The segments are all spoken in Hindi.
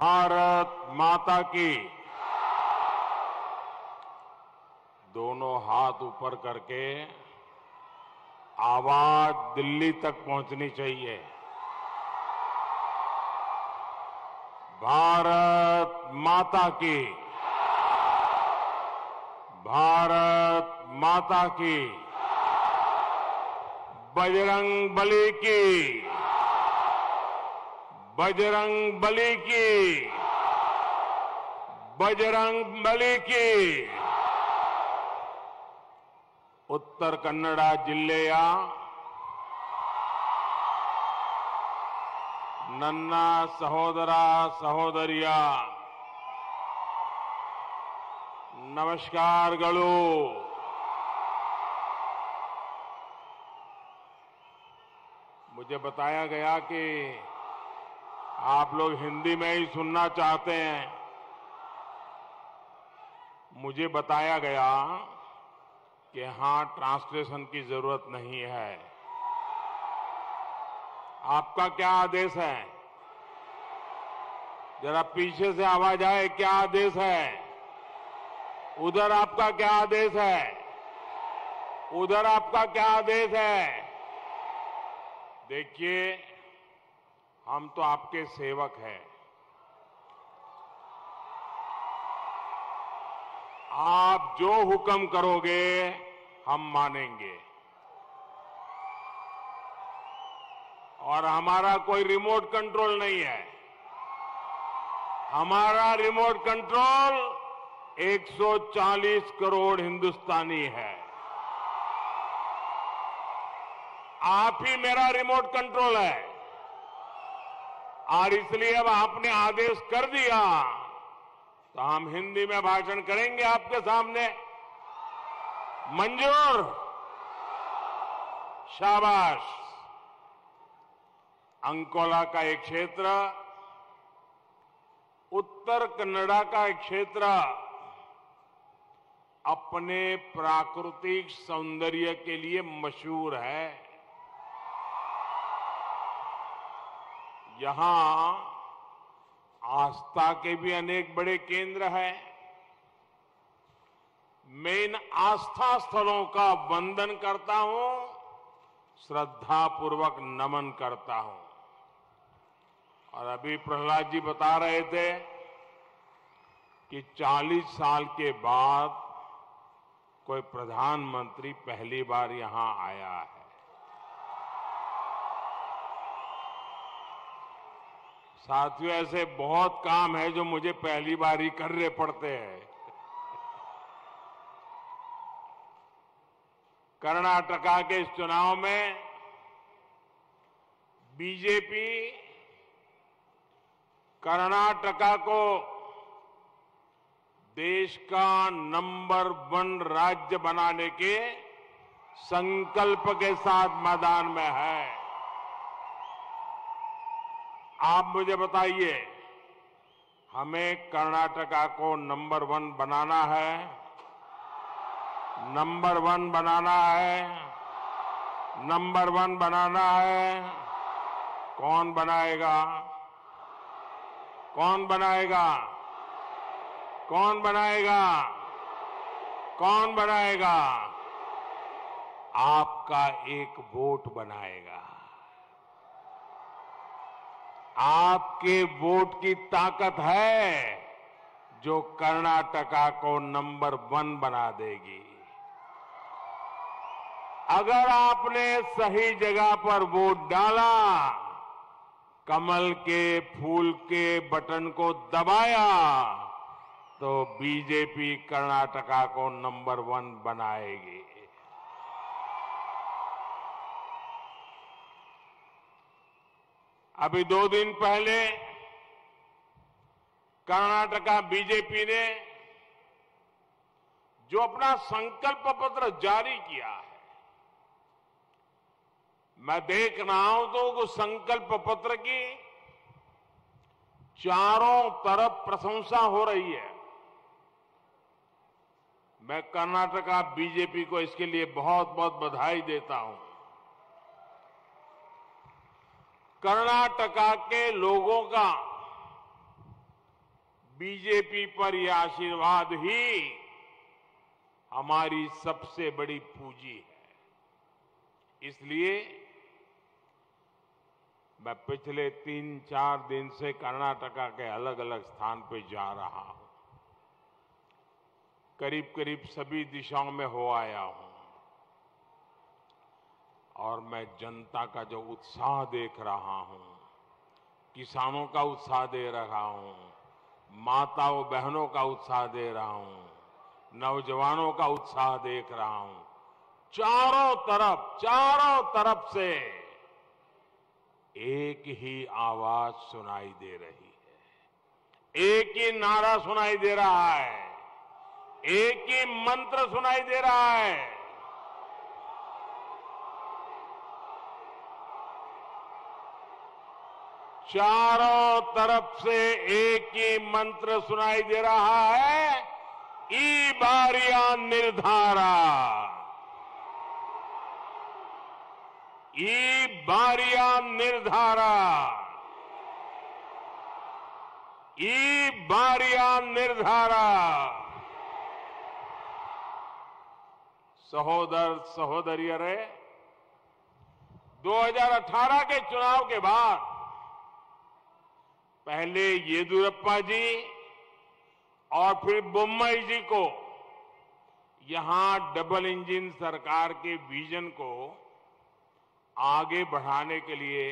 भारत माता की। दोनों हाथ ऊपर करके आवाज दिल्ली तक पहुंचनी चाहिए। भारत माता की। भारत माता की। बजरंग बली की। बजरंग बली की। बजरंग बली की। उत्तर कन्नड़ जिल्ಲೆಯ ನನ್ನ ಸಹೋದರ ಸಹೋದರಿಯ ನಮಸ್कारಗಳು। मुझे बताया गया कि आप लोग हिंदी में ही सुनना चाहते हैं। मुझे बताया गया कि यहां ट्रांसलेशन की जरूरत नहीं है। आपका क्या आदेश है? जरा पीछे से आवाज आए, क्या आदेश है? उधर आपका क्या आदेश है? उधर आपका क्या आदेश है? देखिए, हम तो आपके सेवक हैं। आप जो हुक्म करोगे हम मानेंगे। और हमारा कोई रिमोट कंट्रोल नहीं है। हमारा रिमोट कंट्रोल 140 करोड़ हिंदुस्तानी है। आप ही मेरा रिमोट कंट्रोल है। और इसलिए अब आपने आदेश कर दिया तो हम हिंदी में भाषण करेंगे आपके सामने। मंजूर? शाबाश। अंकोला का एक क्षेत्र, उत्तर कन्नड़ा का एक क्षेत्र अपने प्राकृतिक सौंदर्य के लिए मशहूर है। यहां आस्था के भी अनेक बड़े केंद्र हैं। मैं इन आस्था स्थलों का वंदन करता हूं, श्रद्धापूर्वक नमन करता हूं। और अभी प्रहलाद जी बता रहे थे कि 40 साल के बाद कोई प्रधानमंत्री पहली बार यहां आया है। साथियों, ऐसे बहुत काम है जो मुझे पहली बार ही करने पड़ते हैं। कर्नाटका के इस चुनाव में बीजेपी कर्नाटका को देश का नंबर 1 राज्य बनाने के संकल्प के साथ मैदान में है। आप मुझे बताइए, हमें कर्नाटका को नंबर 1 बनाना है। नंबर 1 बनाना है। नंबर 1 बनाना है। कौन बनाएगा? कौन बनाएगा? कौन बनाएगा? कौन बनाएगा? आपका एक वोट बनाएगा। आपके वोट की ताकत है जो कर्नाटका को नंबर 1 बना देगी। अगर आपने सही जगह पर वोट डाला, कमल के फूल के बटन को दबाया, तो बीजेपी कर्नाटका को नंबर 1 बनाएगी। अभी 2 दिन पहले कर्नाटका बीजेपी ने जो अपना संकल्प पत्र जारी किया है, मैं देख रहा हूं तो उस संकल्प पत्र की चारों तरफ प्रशंसा हो रही है। मैं कर्नाटका बीजेपी को इसके लिए बहुत बहुत बधाई देता हूं। कर्नाटका के लोगों का बीजेपी पर यह आशीर्वाद ही हमारी सबसे बड़ी पूंजी है। इसलिए मैं पिछले 3-4 दिन से कर्नाटका के अलग अलग स्थान पे जा रहा हूं। करीब करीब सभी दिशाओं में हो आया हूं और मैं जनता का जो उत्साह देख रहा हूं, किसानों का उत्साह दे रहा हूं, माताओं बहनों का उत्साह दे रहा हूं, नौजवानों का उत्साह देख रहा हूं। चारों तरफ से एक ही आवाज सुनाई दे रही है, एक ही नारा सुनाई दे रहा है, एक ही मंत्र सुनाई दे रहा है। चारों तरफ से एक ही मंत्र सुनाई दे रहा है, ई बारिया निर्धारा, ई बारिया निर्धारा, ई बारिया निर्धारा। सहोदर सहोदरियरे, 2018 के चुनाव के बाद पहले येदियुरप्पा जी और फिर बोम्मई जी को यहां डबल इंजन सरकार के विजन को आगे बढ़ाने के लिए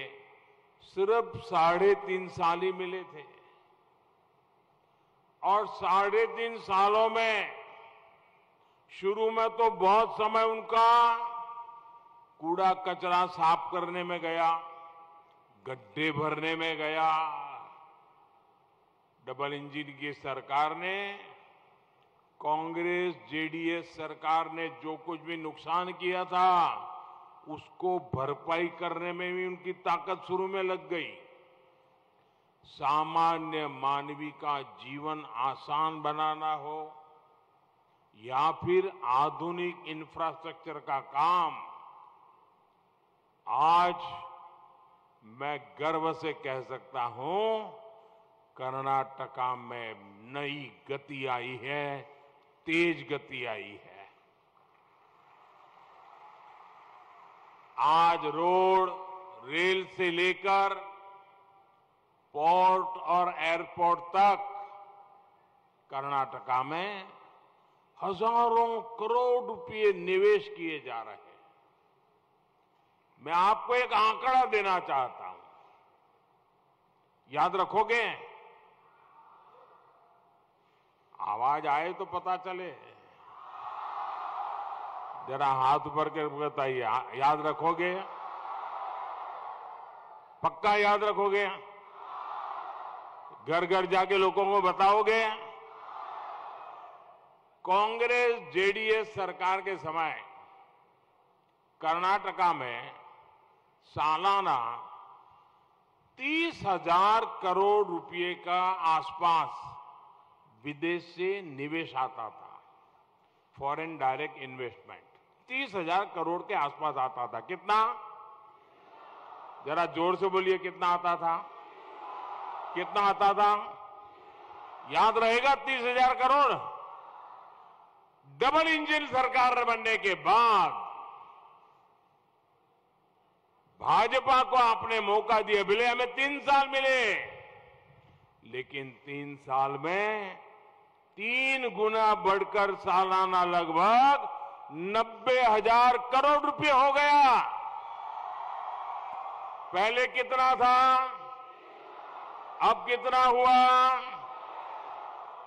सिर्फ 3.5 साल ही मिले थे और 3.5 सालों में शुरू में तो बहुत समय उनका कूड़ा कचरा साफ करने में गया, गड्ढे भरने में गया। डबल इंजन की सरकार ने, कांग्रेस जेडीएस सरकार ने जो कुछ भी नुकसान किया था उसको भरपाई करने में भी उनकी ताकत शुरू में लग गई। सामान्य मानवी का जीवन आसान बनाना हो या फिर आधुनिक इंफ्रास्ट्रक्चर का काम, आज मैं गर्व से कह सकता हूं कर्नाटका में नई गति आई है, तेज गति आई है। आज रोड, रेल से लेकर पोर्ट और एयरपोर्ट तक कर्नाटका में हजारों करोड़ रुपए निवेश किए जा रहे हैं। मैं आपको एक आंकड़ा देना चाहता हूं, याद रखोगे? आवाज आए तो पता चले, जरा हाथ ऊपर कर बताइए। याद रखोगे? पक्का याद रखोगे? घर घर जाके लोगों को बताओगे? कांग्रेस जेडीएस सरकार के समय कर्नाटका में सालाना 30,000 करोड़ रुपए का आसपास विदेश से निवेश आता था, फॉरेन डायरेक्ट इन्वेस्टमेंट 30,000 करोड़ के आसपास आता था। कितना? जरा जोर से बोलिए, कितना आता था? कितना आता था? याद रहेगा? 30,000 करोड़। डबल इंजन सरकार बनने के बाद भाजपा को आपने मौका दिया, भले हमें 3 साल मिले, लेकिन 3 साल में 3 गुना बढ़कर सालाना लगभग 90,000 करोड़ रुपए हो गया। पहले कितना था, अब कितना हुआ?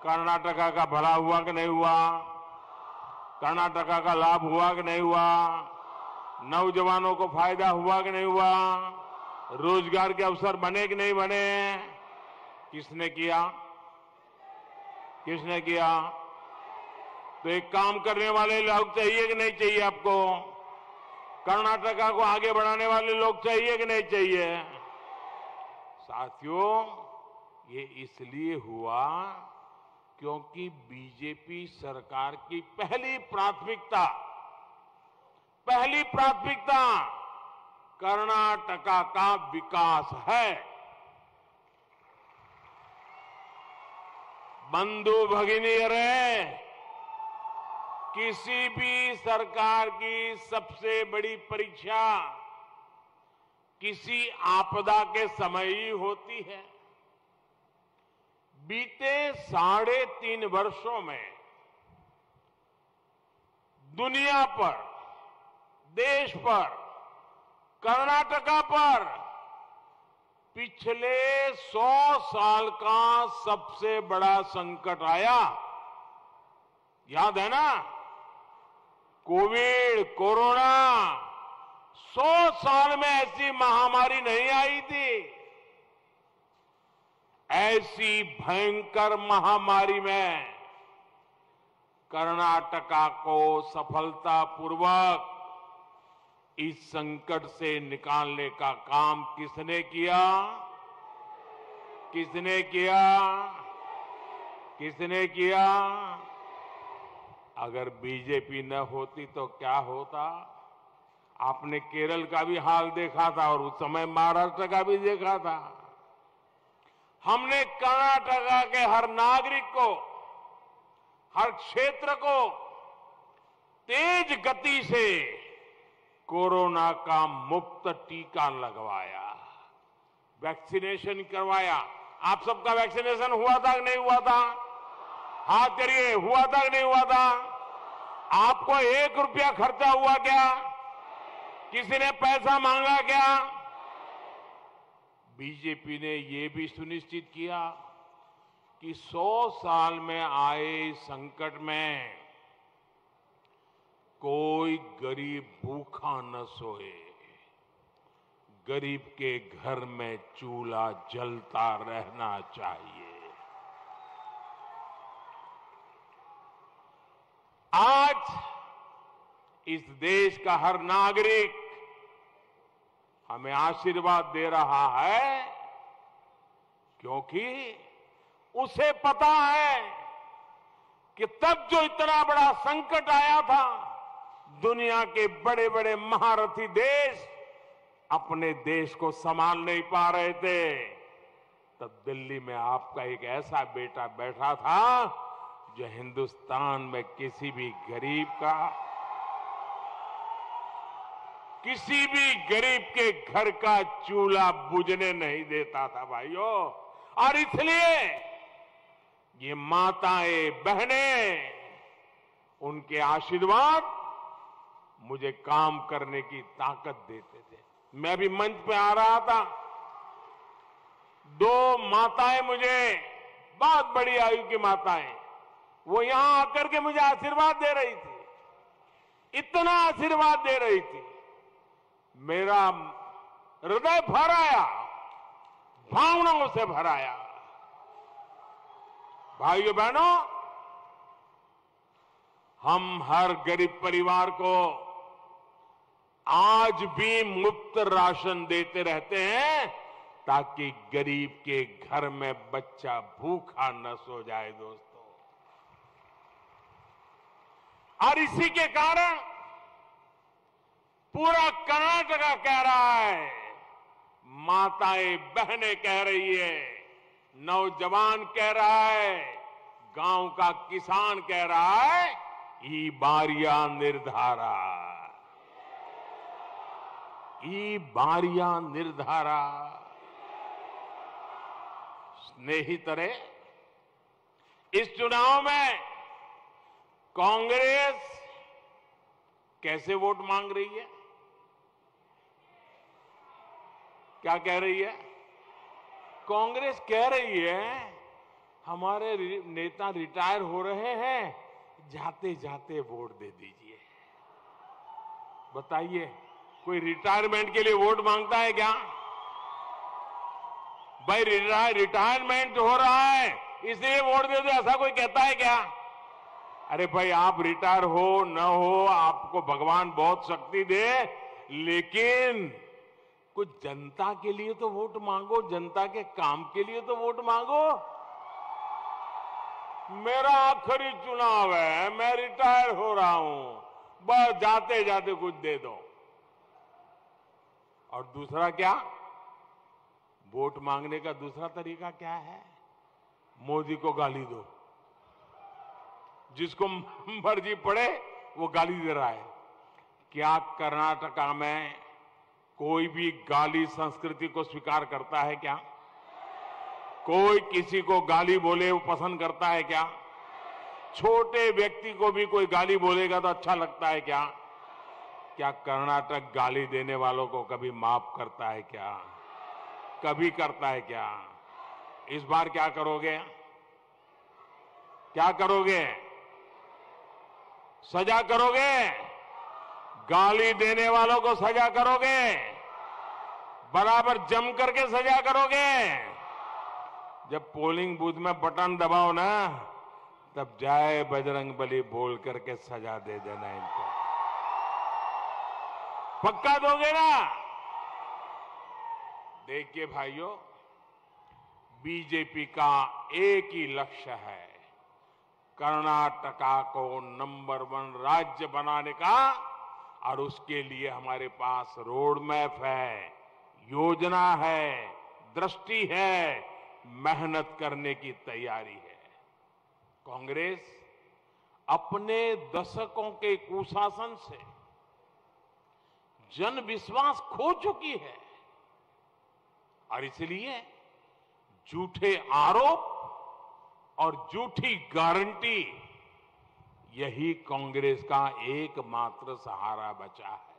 कर्नाटका का भला हुआ कि नहीं हुआ? कर्नाटका का लाभ हुआ कि नहीं हुआ? नौजवानों को फायदा हुआ कि नहीं हुआ? रोजगार के अवसर बने कि नहीं बने? किसने किया? किसने किया? तो एक काम करने वाले लोग चाहिए कि नहीं चाहिए आपको? कर्नाटका को आगे बढ़ाने वाले लोग चाहिए कि नहीं चाहिए? साथियों, ये इसलिए हुआ क्योंकि बीजेपी सरकार की पहली प्राथमिकता कर्नाटका का विकास है। बंधु भगिनी रहे, किसी भी सरकार की सबसे बड़ी परीक्षा किसी आपदा के समय ही होती है। बीते 3.5 वर्षों में दुनिया पर, देश पर, कर्नाटका पर पिछले 100 साल का सबसे बड़ा संकट आया। याद है ना? Covid, corona. 100 साल में ऐसी महामारी नहीं आई थी। ऐसी भयंकर महामारी में कर्नाटका को सफलतापूर्वक इस संकट से निकालने का काम किसने किया? किसने किया? किसने किया? अगर बीजेपी न होती तो क्या होता? आपने केरल का भी हाल देखा था और उस समय महाराष्ट्र का भी देखा था। हमने कर्नाटका के हर नागरिक को, हर क्षेत्र को तेज गति से कोरोना का मुफ्त टीका लगवाया, वैक्सीनेशन करवाया। आप सबका वैक्सीनेशन हुआ था कि नहीं हुआ था? हाथ करिए, हुआ था कि नहीं हुआ था? आपको 1 रुपया खर्चा हुआ क्या? किसी ने पैसा मांगा क्या? बीजेपी ने ये भी सुनिश्चित किया कि 100 साल में आए संकट में कोई गरीब भूखा न सोए, गरीब के घर में चूल्हा जलता रहना चाहिए। आज इस देश का हर नागरिक हमें आशीर्वाद दे रहा है, क्योंकि उसे पता है कि तब जो इतना बड़ा संकट आया था, दुनिया के बड़े बड़े महारथी देश अपने देश को संभाल नहीं पा रहे थे। तब दिल्ली में आपका एक ऐसा बेटा बैठा था जो हिंदुस्तान में किसी भी गरीब का, किसी भी गरीब के घर का चूल्हा बुझने नहीं देता था भाइयों। और इसलिए ये माताएं, बहनें, उनके आशीर्वाद मुझे काम करने की ताकत देते थे। मैं अभी मंच पे आ रहा था, 2 माताएं मुझे, बहुत बड़ी आयु की माताएं, वो यहां आकर के मुझे आशीर्वाद दे रही थी। इतना आशीर्वाद दे रही थी, मेरा हृदय भर आया, भावनाओं से भर आया। भाइयों बहनों, हम हर गरीब परिवार को आज भी मुफ्त राशन देते रहते हैं, ताकि गरीब के घर में बच्चा भूखा न सो जाए दोस्तों। और इसी के कारण पूरा कर्नाटका कह रहा है, माताएं बहनें कह रही है, नौजवान कह रहा है, गांव का किसान कह रहा है, ई बारिया निर्धारा, ई बारिया निर्धारा। स्नेहितरे, इस चुनाव में कांग्रेस कैसे वोट मांग रही है? क्या कह रही है? कांग्रेस कह रही है हमारे नेता रिटायर हो रहे हैं, जाते जाते वोट दे दीजिए। बताइए, कोई रिटायरमेंट के लिए वोट मांगता है क्या? भाई रिटायरमेंट हो रहा है इसलिए वोट दे दो, ऐसा कोई कहता है क्या? अरे भाई, आप रिटायर हो न हो, आपको भगवान बहुत शक्ति दे, लेकिन कुछ जनता के लिए तो वोट मांगो, जनता के काम के लिए तो वोट मांगो। मेरा आखिरी चुनाव है, मैं रिटायर हो रहा हूं, बस जाते जाते कुछ दे दो। और दूसरा क्या? वोट मांगने का दूसरा तरीका क्या है? मोदी को गाली दो। जिसको मर्जी पड़े वो गाली दे रहा है। क्या कर्नाटका में कोई भी गाली संस्कृति को स्वीकार करता है क्या? कोई किसी को गाली बोले वो पसंद करता है क्या? छोटे व्यक्ति को भी कोई गाली बोलेगा तो अच्छा लगता है क्या? क्या कर्नाटक गाली देने वालों को कभी माफ करता है क्या? कभी करता है क्या? इस बार क्या करोगे? क्या करोगे? सजा करोगे? गाली देने वालों को सजा करोगे? बराबर जम करके सजा करोगे? जब पोलिंग बूथ में बटन दबाओ ना, तब जय बजरंगबली बोल करके सजा दे देना इनको। पक्का दोगे ना? देखिए भाइयों, बीजेपी का एक ही लक्ष्य है, कर्नाटका को नंबर 1 राज्य बनाने का। और उसके लिए हमारे पास रोड मैप है, योजना है, दृष्टि है, मेहनत करने की तैयारी है। कांग्रेस अपने दशकों के कुशासन से जन विश्वास खो चुकी है और इसलिए झूठे आरोप और झूठी गारंटी, यही कांग्रेस का एकमात्र सहारा बचा है।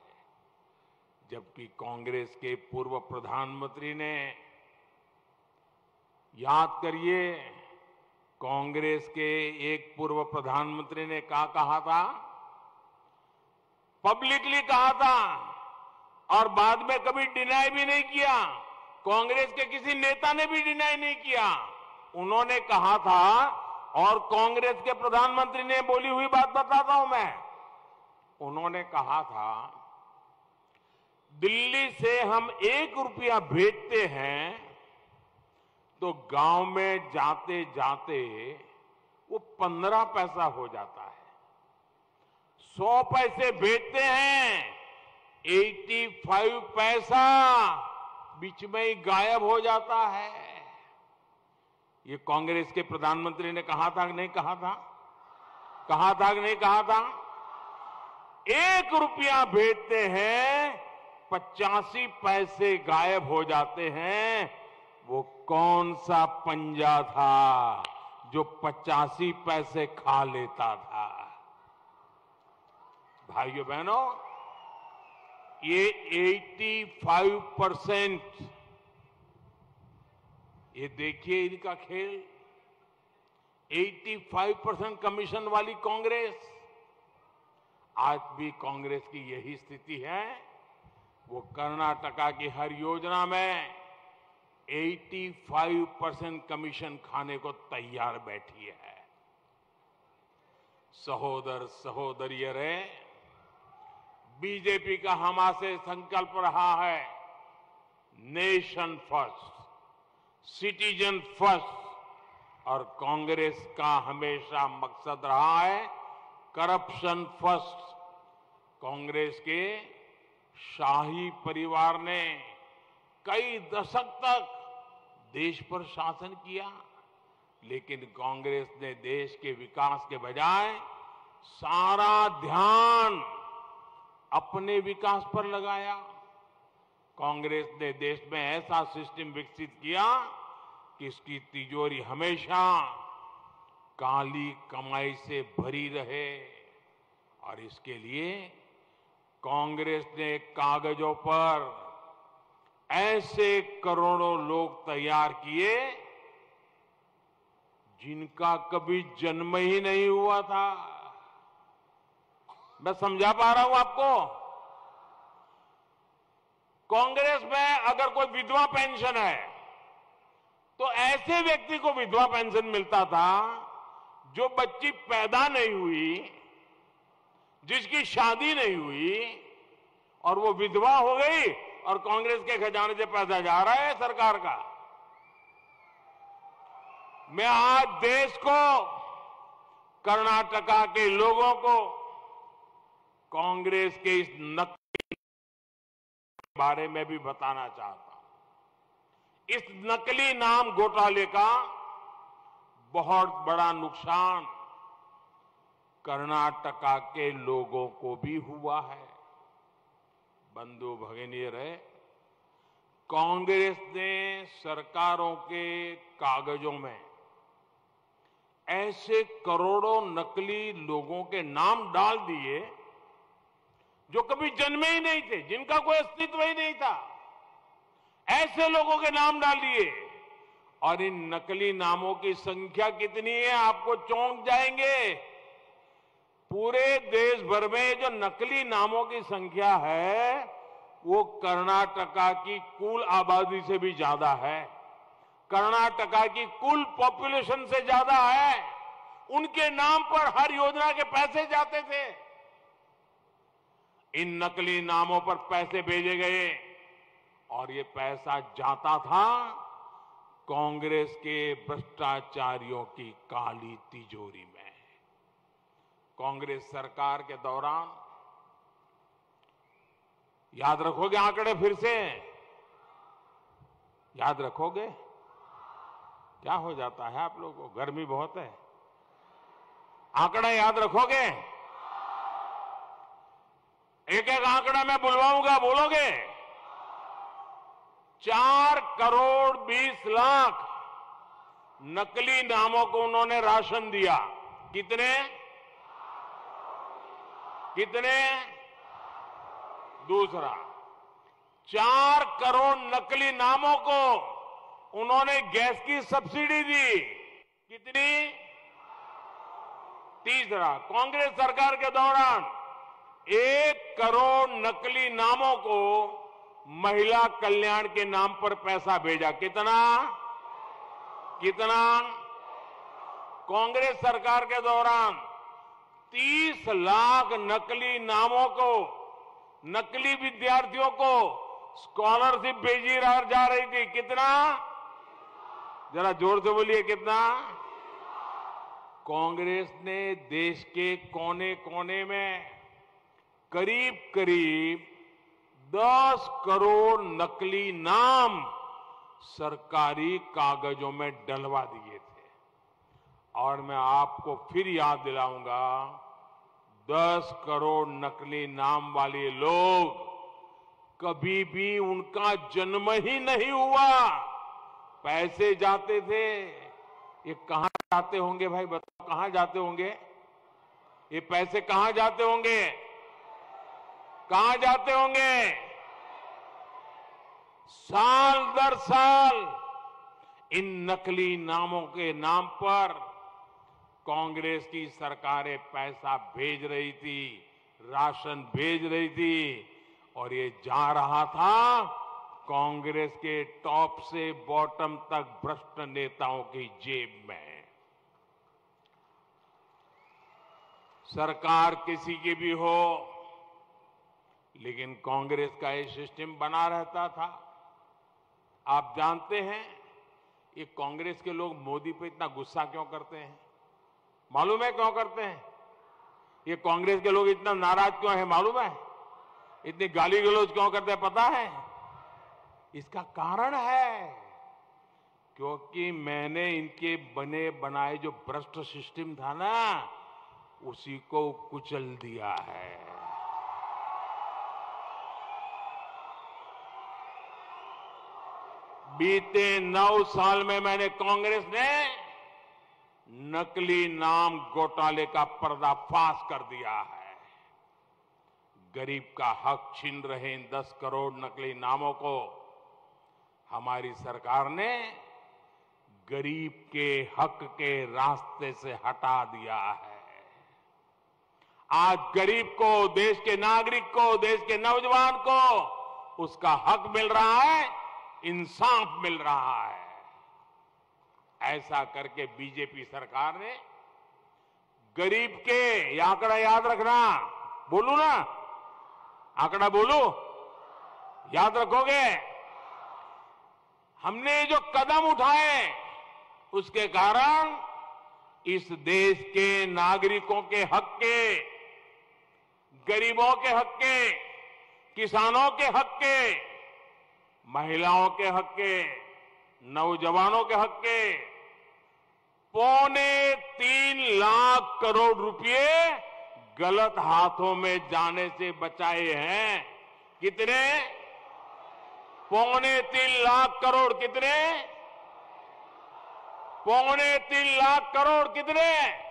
जबकि कांग्रेस के पूर्व प्रधानमंत्री ने, याद करिए, कांग्रेस के एक पूर्व प्रधानमंत्री ने क्या कहा था? पब्लिकली कहा था और बाद में कभी डिनाई भी नहीं किया। कांग्रेस के किसी नेता ने भी डिनाई नहीं किया। उन्होंने कहा था, और कांग्रेस के प्रधानमंत्री ने बोली हुई बात बताता हूं मैं। उन्होंने कहा था, दिल्ली से हम 1 रुपया भेजते हैं तो गांव में जाते जाते वो 15 पैसा हो जाता है। 100 पैसे भेजते हैं, 85 पैसा बीच में ही गायब हो जाता है। ये कांग्रेस के प्रधानमंत्री ने कहा था कि नहीं कहा था? कहा था कि नहीं कहा था? 1 रुपया भेजते हैं, 85 पैसे गायब हो जाते हैं। वो कौन सा पंजा था जो 85 पैसे खा लेता था? भाइयों बहनों, ये 85%, ये देखिए इनका खेल। 85% कमीशन वाली कांग्रेस, आज भी कांग्रेस की यही स्थिति है। वो कर्नाटका की हर योजना में 85% कमीशन खाने को तैयार बैठी है। सहोदर सहोदरियों, बीजेपी का हमारे संकल्प रहा है नेशन फर्स्ट, सिटीजन फर्स्ट, और कांग्रेस का हमेशा मकसद रहा है करप्शन फर्स्ट। कांग्रेस के शाही परिवार ने कई दशक तक देश पर शासन किया, लेकिन कांग्रेस ने देश के विकास के बजाय सारा ध्यान अपने विकास पर लगाया। कांग्रेस ने देश में ऐसा सिस्टम विकसित किया कि इसकी तिजोरी हमेशा काली कमाई से भरी रहे, और इसके लिए कांग्रेस ने कागजों पर ऐसे करोड़ों लोग तैयार किए जिनका कभी जन्म ही नहीं हुआ था। मैं समझा पा रहा हूं आपको? कांग्रेस में अगर कोई विधवा पेंशन है तो ऐसे व्यक्ति को विधवा पेंशन मिलता था जो बच्ची पैदा नहीं हुई, जिसकी शादी नहीं हुई, और वो विधवा हो गई और कांग्रेस के खजाने से पैसा जा रहा है सरकार का। मैं आज देश को, कर्नाटका के लोगों को कांग्रेस के इस नकली बारे में भी बताना चाहता हूं। इस नकली नाम घोटाले का बहुत बड़ा नुकसान कर्नाटका के लोगों को भी हुआ है। बंधु भगिनी रहे, कांग्रेस ने सरकारों के कागजों में ऐसे करोड़ों नकली लोगों के नाम डाल दिए जो कभी जन्मे ही नहीं थे, जिनका कोई अस्तित्व ही नहीं था। ऐसे लोगों के नाम डाल दिए, और इन नकली नामों की संख्या कितनी है आपको चौंक जाएंगे। पूरे देश भर में जो नकली नामों की संख्या है वो कर्नाटका की कुल आबादी से भी ज्यादा है, कर्नाटका की कुल पॉपुलेशन से ज्यादा है। उनके नाम पर हर योजना के पैसे जाते थे। इन नकली नामों पर पैसे भेजे गए और ये पैसा जाता था कांग्रेस के भ्रष्टाचारियों की काली तिजोरी में। कांग्रेस सरकार के दौरान, याद रखोगे आंकड़े, फिर से याद रखोगे? क्या हो जाता है आप लोगों को? गर्मी बहुत है। आंकड़ा याद रखोगे? एक एक आंकड़ा मैं बुलवाऊंगा, बोलोगे? 4 करोड़ 20 लाख नकली नामों को उन्होंने राशन दिया। कितने? दूसरा, 4 करोड़ नकली नामों को उन्होंने गैस की सब्सिडी दी। कितनी? तीसरा, कांग्रेस सरकार के दौरान 1 करोड़ नकली नामों को महिला कल्याण के नाम पर पैसा भेजा। कितना? कांग्रेस सरकार के दौरान 30 लाख नकली नामों को, नकली विद्यार्थियों को स्कॉलरशिप भेजी जा रही थी। कितना? जरा जोर से बोलिए, कितना? कांग्रेस ने देश के कोने कोने में करीब करीब 10 करोड़ नकली नाम सरकारी कागजों में डलवा दिए थे। और मैं आपको फिर याद दिलाऊंगा, 10 करोड़ नकली नाम वाले लोग कभी भी उनका जन्म ही नहीं हुआ, पैसे जाते थे। ये कहां जाते होंगे भाई, बताओ कहां जाते होंगे? ये पैसे कहां जाते होंगे? कहां जाते होंगे? साल दर साल इन नकली नामों के नाम पर कांग्रेस की सरकारें पैसा भेज रही थी, राशन भेज रही थी, और ये जा रहा था कांग्रेस के टॉप से बॉटम तक भ्रष्ट नेताओं की जेब में। सरकार किसी की भी हो, लेकिन कांग्रेस का ये सिस्टम बना रहता था। आप जानते हैं ये कांग्रेस के लोग मोदी पे इतना गुस्सा क्यों करते हैं? मालूम है क्यों करते हैं? ये कांग्रेस के लोग इतना नाराज क्यों है? मालूम है? इतनी गाली गलौज क्यों करते हैं? पता है? इसका कारण है क्योंकि मैंने इनके बने बनाए जो भ्रष्ट सिस्टम था ना, उसी को कुचल दिया है। बीते 9 साल में मैंने कांग्रेस ने नकली नाम घोटाले का पर्दाफाश कर दिया है। गरीब का हक छीन रहे इन 10 करोड़ नकली नामों को हमारी सरकार ने गरीब के हक के रास्ते से हटा दिया है। आज गरीब को, देश के नागरिक को, देश के नौजवान को उसका हक मिल रहा है, इंसाफ मिल रहा है। ऐसा करके बीजेपी सरकार ने गरीब के, ये आंकड़ा याद रखना, बोलू ना, आंकड़ा बोलू, याद रखोगे? हमने जो कदम उठाए उसके कारण इस देश के नागरिकों के हक के, गरीबों के हक के, किसानों के हक के, महिलाओं के हक के, नौजवानों के हक के, ₹3.25 करोड़ रुपए गलत हाथों में जाने से बचाए हैं। कितने? ₹3.25 करोड़। कितने? ₹3.25 करोड़। कितने?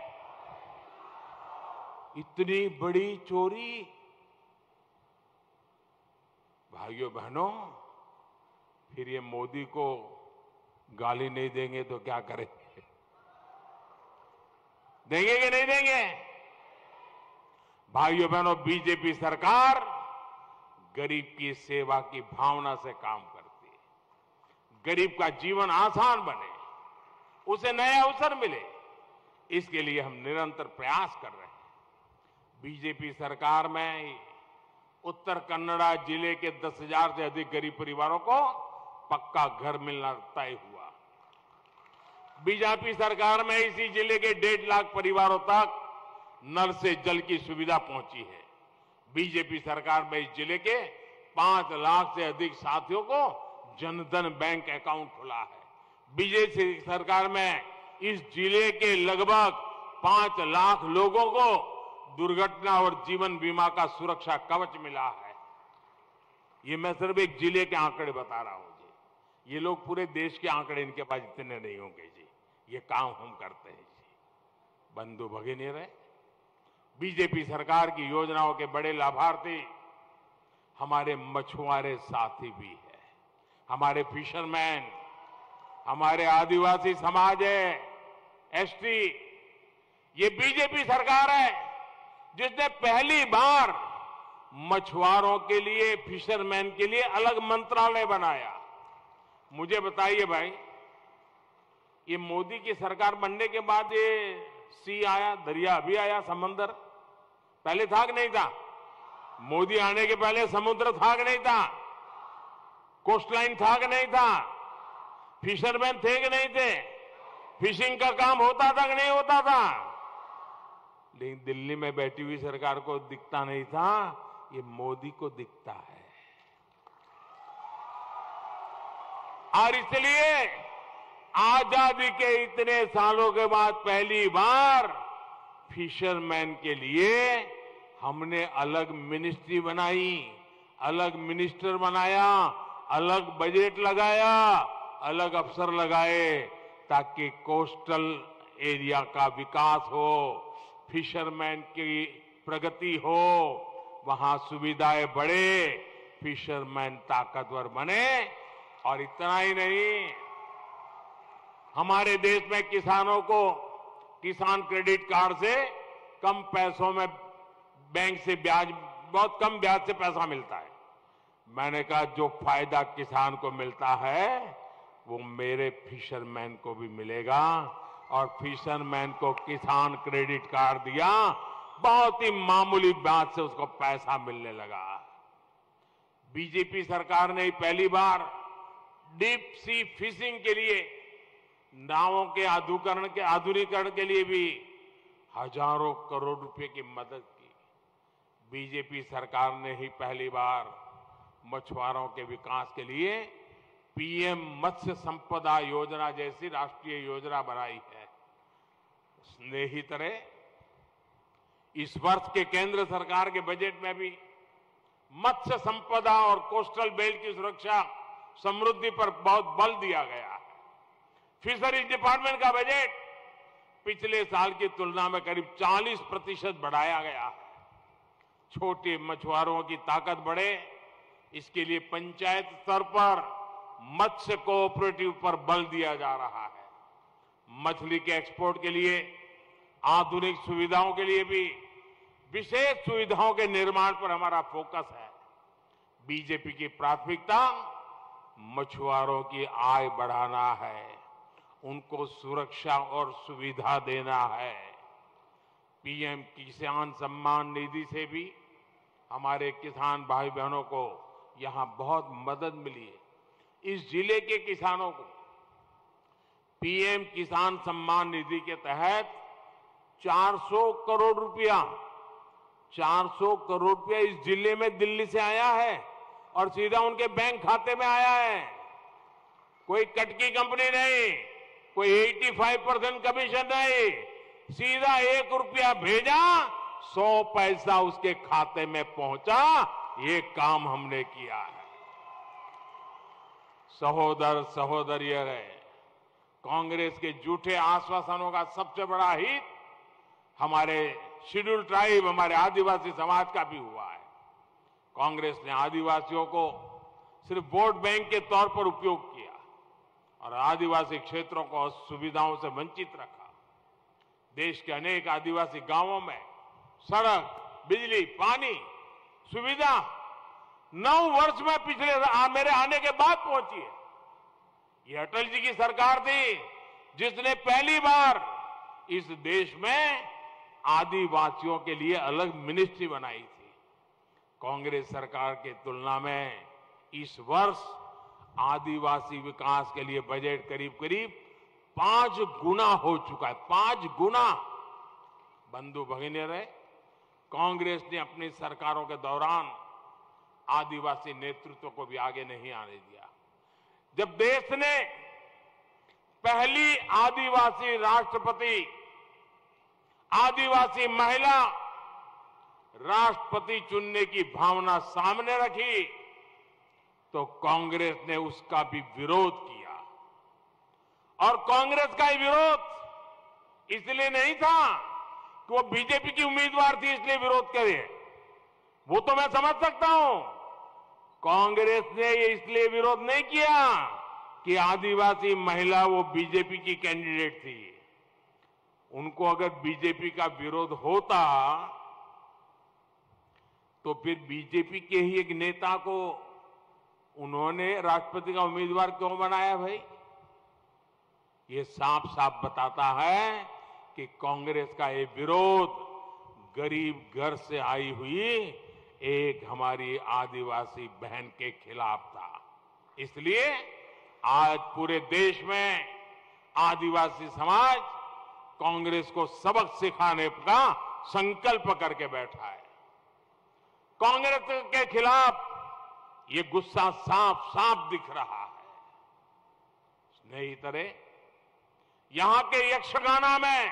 इतनी बड़ी चोरी। भाइयों बहनों, फिर ये मोदी को गाली नहीं देंगे तो क्या करेंगे? देंगे कि नहीं देंगे? भाइयों बहनों, बीजेपी सरकार गरीब की सेवा की भावना से काम करती है। गरीब का जीवन आसान बने, उसे नए अवसर मिले, इसके लिए हम निरंतर प्रयास कर रहे हैं। बीजेपी सरकार में उत्तर कन्नड़ा जिले के 10,000 से अधिक गरीब परिवारों को पक्का घर मिलना तय हुआ। बीजेपी सरकार में इसी जिले के 1.5 लाख परिवारों तक नल से जल की सुविधा पहुंची है। बीजेपी सरकार में इस जिले के 5 लाख से अधिक साथियों को जनधन बैंक अकाउंट खुला है। बीजेपी सरकार में इस जिले के लगभग 5 लाख लोगों को दुर्घटना और जीवन बीमा का सुरक्षा कवच मिला है। ये मैं सिर्फ एक जिले के आंकड़े बता रहा हूं जी। ये लोग पूरे देश के आंकड़े इनके पास इतने नहीं होंगे जी। ये काम हम करते हैं जी। बंधु भगिनी रहे, बीजेपी सरकार की योजनाओं के बड़े लाभार्थी हमारे मछुआरे साथी भी है, हमारे फिशरमैन, हमारे आदिवासी समाज है, एसटी। ये बीजेपी सरकार है जिसने पहली बार मछुआरों के लिए, फिशरमैन के लिए अलग मंत्रालय बनाया। मुझे बताइए भाई, ये मोदी की सरकार बनने के बाद ये सी आया, दरिया अभी आया, समंदर पहले था कि नहीं था? मोदी आने के पहले समुद्र था कि नहीं था? कोस्टलाइन था कि नहीं था? फिशरमैन थे कि नहीं थे? फिशिंग का काम होता था कि नहीं होता था? लेकिन दिल्ली में बैठी हुई सरकार को दिखता नहीं था, ये मोदी को दिखता है। और इसलिए आजादी के इतने सालों के बाद पहली बार फिशरमैन के लिए हमने अलग मिनिस्ट्री बनाई, अलग मिनिस्टर बनाया, अलग बजट लगाया, अलग अफसर लगाए, ताकि कोस्टल एरिया का विकास हो, फिशरमैन की प्रगति हो, वहां सुविधाएं बढ़े, फिशरमैन ताकतवर बने। और इतना ही नहीं, हमारे देश में किसानों को किसान क्रेडिट कार्ड से कम पैसों में बैंक से ब्याज, बहुत कम ब्याज से पैसा मिलता है। मैंने कहा जो फायदा किसान को मिलता है वो मेरे फिशरमैन को भी मिलेगा। और फिशरमैन को किसान क्रेडिट कार्ड दिया, बहुत ही मामूली ब्याज से उसको पैसा मिलने लगा। बीजेपी सरकार ने पहली बार डीप सी फिशिंग के लिए, नावों के आधुनिकीकरण के लिए भी हजारों करोड़ रुपए की मदद की। बीजेपी सरकार ने ही पहली बार मछुआरों के विकास के लिए पीएम मत्स्य संपदा योजना जैसी राष्ट्रीय योजना बनाई है। स्नेही तरह इस वर्ष के केंद्र सरकार के बजट में भी मत्स्य संपदा और कोस्टल बेल्ट की सुरक्षा, समृद्धि पर बहुत बल दिया गया है। फिशरीज डिपार्टमेंट का बजट पिछले साल की तुलना में करीब 40% बढ़ाया गया है। छोटे मछुआरों की ताकत बढ़े, इसके लिए पंचायत स्तर पर मत्स्य कोऑपरेटिव पर बल दिया जा रहा है। मछली के एक्सपोर्ट के लिए, आधुनिक सुविधाओं के लिए भी विशेष सुविधाओं के निर्माण पर हमारा फोकस है। बीजेपी की प्राथमिकता मछुआरों की आय बढ़ाना है, उनको सुरक्षा और सुविधा देना है। पीएम किसान सम्मान निधि से भी हमारे किसान भाई बहनों को यहां बहुत मदद मिली है। इस जिले के किसानों को पीएम किसान सम्मान निधि के तहत 400 करोड़ रुपया, 400 करोड़ रुपया इस जिले में दिल्ली से आया है और सीधा उनके बैंक खाते में आया है। कोई कटकी कंपनी नहीं, कोई 85% कमीशन नहीं, सीधा 1 रुपया भेजा, 100 पैसा उसके खाते में पहुंचा। ये काम हमने किया है। सहोदर सहोदरियों, कांग्रेस के झूठे आश्वासनों का सबसे बड़ा हित हमारे शेड्यूल ट्राइब, हमारे आदिवासी समाज का भी हुआ है। कांग्रेस ने आदिवासियों को सिर्फ वोट बैंक के तौर पर उपयोग किया और आदिवासी क्षेत्रों को सुविधाओं से वंचित रखा। देश के अनेक आदिवासी गांवों में सड़क, बिजली, पानी सुविधा 9 वर्ष में पिछले मेरे आने के बाद पहुंची है। ये अटल जी की सरकार थी जिसने पहली बार इस देश में आदिवासियों के लिए अलग मिनिस्ट्री बनाई थी। कांग्रेस सरकार के तुलना में इस वर्ष आदिवासी विकास के लिए बजट करीब करीब 5 गुना हो चुका है। 5 गुना। बंधु भगिनी, कांग्रेस ने अपनी सरकारों के दौरान आदिवासी नेतृत्व को भी आगे नहीं आने दिया। जब देश ने पहली आदिवासी राष्ट्रपति, आदिवासी महिला राष्ट्रपति चुनने की भावना सामने रखी तो कांग्रेस ने उसका भी विरोध किया। और कांग्रेस का ये विरोध इसलिए नहीं था कि वो बीजेपी की उम्मीदवार थी इसलिए विरोध करे, वो तो मैं समझ सकता हूं। कांग्रेस ने ये इसलिए विरोध नहीं किया कि आदिवासी महिला वो बीजेपी की कैंडिडेट थी। उनको अगर बीजेपी का विरोध होता तो फिर बीजेपी के ही एक नेता को उन्होंने राष्ट्रपति का उम्मीदवार क्यों बनाया भाई? ये साफ साफ बताता है कि कांग्रेस का ये विरोध गरीब घर से आई हुई एक हमारी आदिवासी बहन के खिलाफ था। इसलिए आज पूरे देश में आदिवासी समाज कांग्रेस को सबक सिखाने का संकल्प करके बैठा है। कांग्रेस के खिलाफ ये गुस्सा साफ साफ दिख रहा है। स्नेहितरे, यहां के यक्षगाना में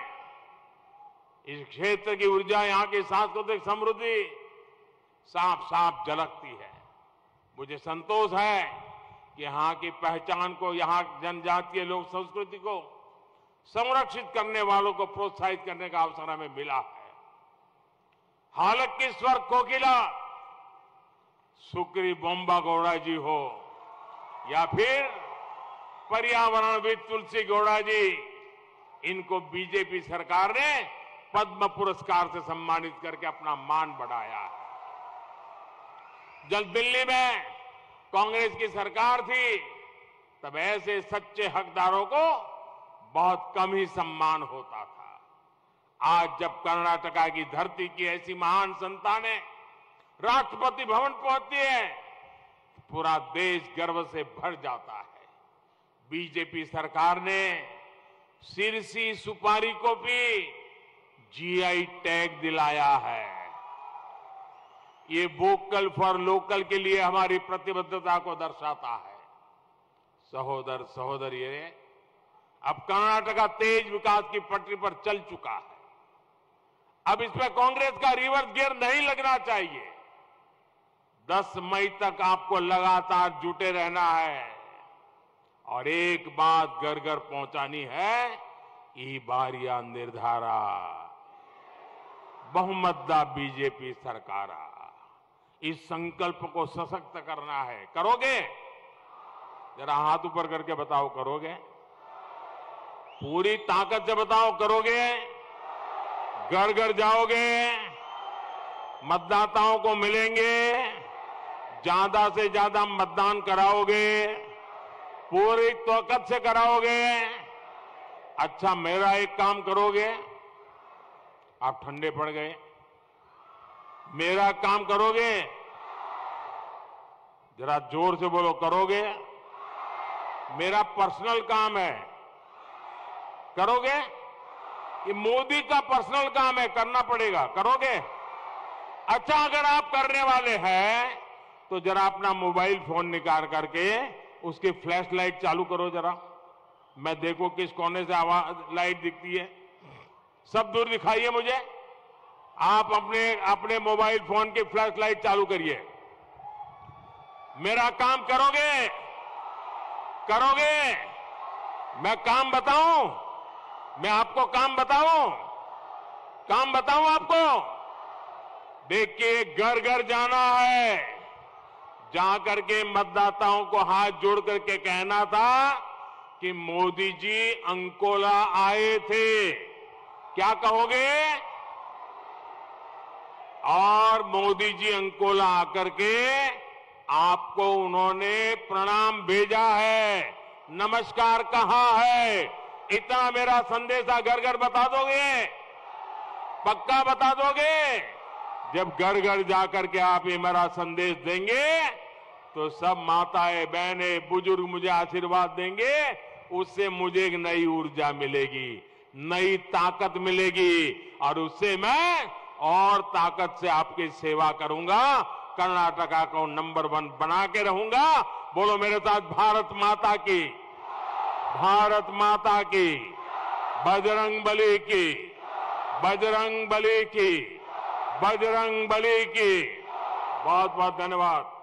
इस क्षेत्र की ऊर्जा, यहां की सांस्कृतिक समृद्धि साफ साफ झलकती है। मुझे संतोष है कि यहां की पहचान को, यहां जनजातीय लोक संस्कृति को संरक्षित करने वालों को प्रोत्साहित करने का अवसर हमें मिला है। हालक की स्वर कोकिला सुक्री बोम्बा गौड़ा जी हो या फिर पर्यावरणविद तुलसी गौड़ा जी, इनको बीजेपी सरकार ने पद्म पुरस्कार से सम्मानित करके अपना मान बढ़ाया है। जब दिल्ली में कांग्रेस की सरकार थी तब ऐसे सच्चे हकदारों को बहुत कम ही सम्मान होता था। आज जब कर्नाटका की धरती की ऐसी महान संतानें राष्ट्रपति भवन पहुंचती है तो पूरा देश गर्व से भर जाता है। बीजेपी सरकार ने सिरसी सुपारी को भी जीआई टैग दिलाया है। ये वोकल फॉर लोकल के लिए हमारी प्रतिबद्धता को दर्शाता है। सहोदर सहोदरियों, अब कर्नाटका तेज विकास की पटरी पर चल चुका है। अब इसमें कांग्रेस का रिवर्स गियर नहीं लगना चाहिए। 10 मई तक आपको लगातार जुटे रहना है और एक बात घर घर पहुंचानी है, ई बारिया निर्धारा बहुमतदा बीजेपी सरकार। इस संकल्प को सशक्त करना है। करोगे? जरा हाथ ऊपर करके बताओ, करोगे? पूरी ताकत से बताओ, करोगे? घर घर जाओगे, मतदाताओं को मिलेंगे, ज्यादा से ज्यादा मतदान कराओगे, पूरी ताकत से कराओगे। अच्छा, मेरा एक काम करोगे? आप ठंडे पड़ गए। मेरा काम करोगे? जरा जोर से बोलो, करोगे? मेरा पर्सनल काम है, करोगे? ये मोदी का पर्सनल काम है, करना पड़ेगा, करोगे? अच्छा, अगर आप करने वाले हैं तो जरा अपना मोबाइल फोन निकाल करके उसकी फ्लैश लाइट चालू करो जरा। मैं देखो किस कोने से आवाज लाइट दिखती है, सब दूर दिखाइए मुझे। आप अपने अपने मोबाइल फोन की फ्लैश लाइट चालू करिए। मेरा काम करोगे? करोगे? मैं काम बताऊं? मैं आपको काम बताऊं? काम बताऊं आपको? देखिए, घर घर जाना है, जा करके मतदाताओं को हाथ जोड़ करके कहना था कि मोदी जी अंकोला आए थे। क्या कहोगे? और मोदी जी अंकोला आकर के आपको उन्होंने प्रणाम भेजा है, नमस्कार कहा है। इतना मेरा संदेशा घर घर बता दोगे? पक्का बता दोगे? जब घर घर जाकर के आप ये मेरा संदेश देंगे तो सब माताएं, बहनें, बुजुर्ग मुझे आशीर्वाद देंगे, उससे मुझे एक नई ऊर्जा मिलेगी, नई ताकत मिलेगी, और उससे मैं और ताकत से आपकी सेवा करूंगा, कर्नाटका को नंबर 1 बना के रहूंगा। बोलो मेरे साथ, भारत माता की, भारत माता की, बजरंग बली की, बजरंग बली की, बजरंग बली की। बहुत बहुत धन्यवाद।